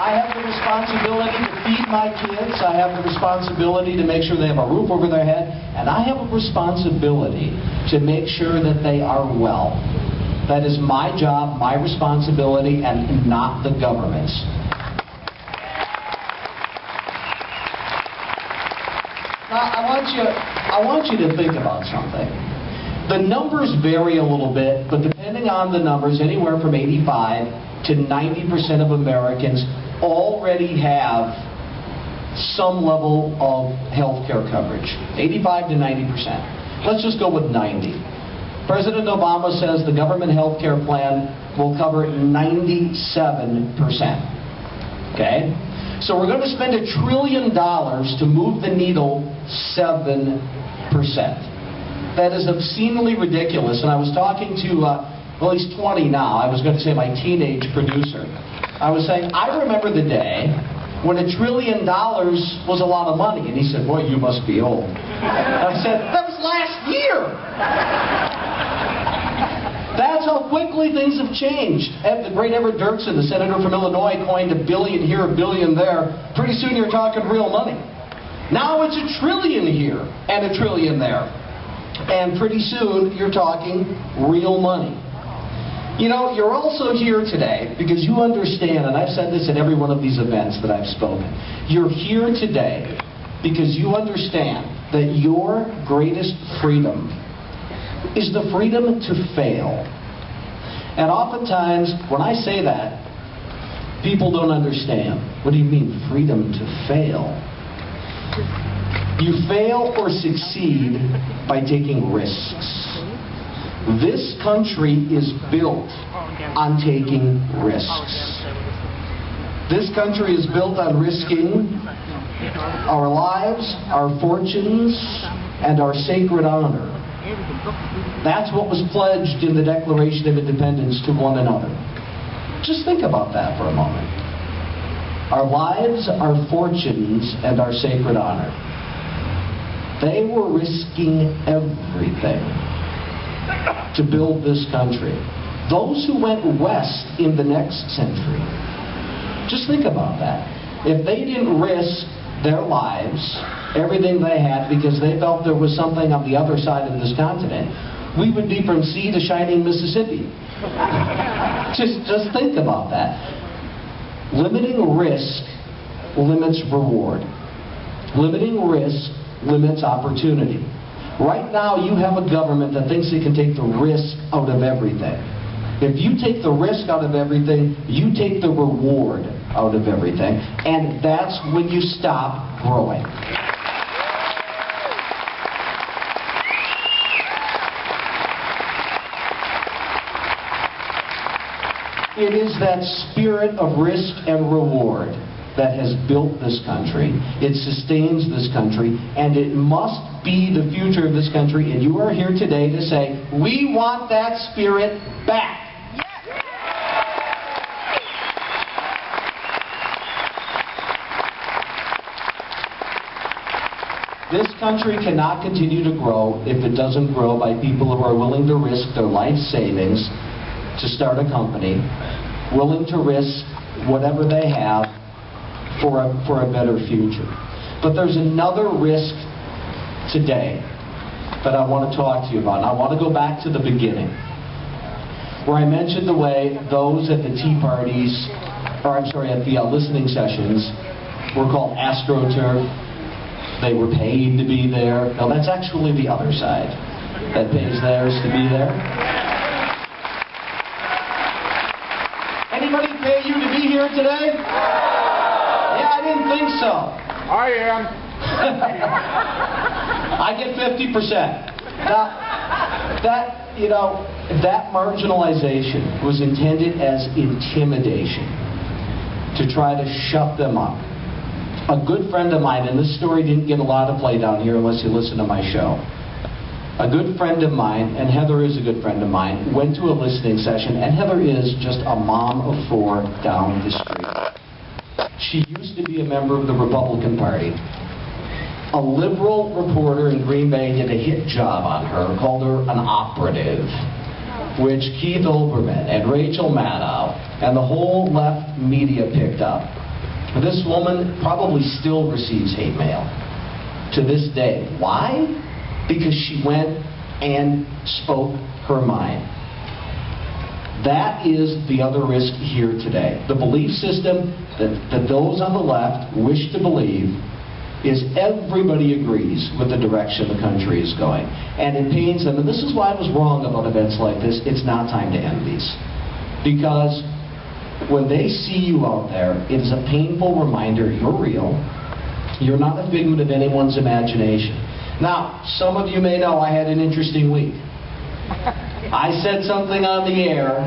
I have the responsibility to feed my kids. I have the responsibility to make sure they have a roof over their head. And I have a responsibility to make sure that they are well. That is my job, my responsibility, and not the government's. Now, I want you to think about something. The numbers vary a little bit, but depending on the numbers, anywhere from 85 to 90% of Americans already have some level of health care coverage. 85 to 90%. Let's just go with 90. President Obama says the government health care plan will cover 97%. Okay? So we're going to spend $1 trillion to move the needle 7%. That is obscenely ridiculous. And I was talking to, well, he's 20 now. I was going to say my teenage producer. I was saying, I remember the day when $1 trillion was a lot of money. And he said, boy, you must be old. And I said, that was last year. That's how quickly things have changed. And the great Everett Dirksen, the senator from Illinois, coined $1 billion here, $1 billion there. Pretty soon you're talking real money. Now it's $1 trillion here and $1 trillion there. And pretty soon you're talking real money. You know, you're also here today because you understand, and I've said this at every one of these events that I've spoken, you're here today because you understand that your greatest freedom is the freedom to fail. And oftentimes, when I say that, people don't understand. What do you mean, freedom to fail? You fail or succeed by taking risks. This country is built on taking risks. This country is built on risking our lives, our fortunes, and our sacred honor. That's what was pledged in the Declaration of Independence to one another. Just think about that for a moment. Our lives, our fortunes, and our sacred honor. They were risking everything to build this country. Those who went west in the next century, just think about that. If they didn't risk their lives, everything they had, because they felt there was something on the other side of this continent, we would be from sea to shining Mississippi. Just think about that. Limiting risk limits reward. Limiting risk limits opportunity. Right now, you have a government that thinks it can take the risk out of everything. If you take the risk out of everything, you take the reward out of everything, and that's when you stop growing. It is that spirit of risk and reward that has built this country. It sustains this country, and it must be the future of this country. And you are here today to say, we want that spirit back. This country cannot continue to grow if it doesn't grow by people who are willing to risk their life savings to start a company, willing to risk whatever they have for a better future. But there's another risk today that I want to talk to you about. And I want to go back to the beginning, where I mentioned the way those at the tea parties, or I'm sorry, at the listening sessions were called AstroTurf. They were paid to be there. No, that's actually the other side that pays theirs to be there. Anybody pay you to be here today? Yeah, I didn't think so. I am. I get 50%. Now, that marginalization was intended as intimidation to try to shut them up. A good friend of mine, and this story didn't get a lot of play down here unless you listen to my show. A good friend of mine, and Heather is a good friend of mine, went to a listening session, and Heather is just a mom of 4 down the street. She used to be a member of the Republican Party. A liberal reporter in Green Bay did a hit job on her, called her an operative, which Keith Olbermann and Rachel Maddow and the whole left media picked up. This woman probably still receives hate mail to this day. Why? Because she went and spoke her mind. That is the other risk here today. The belief system that those on the left wish to believe is everybody agrees with the direction the country is going. And it pains them, and this is why I was wrong about events like this. It's not time to end these. Because when they see you out there, it is a painful reminder you're real. You're not a figment of anyone's imagination. Now, some of you may know I had an interesting week. I said something on the air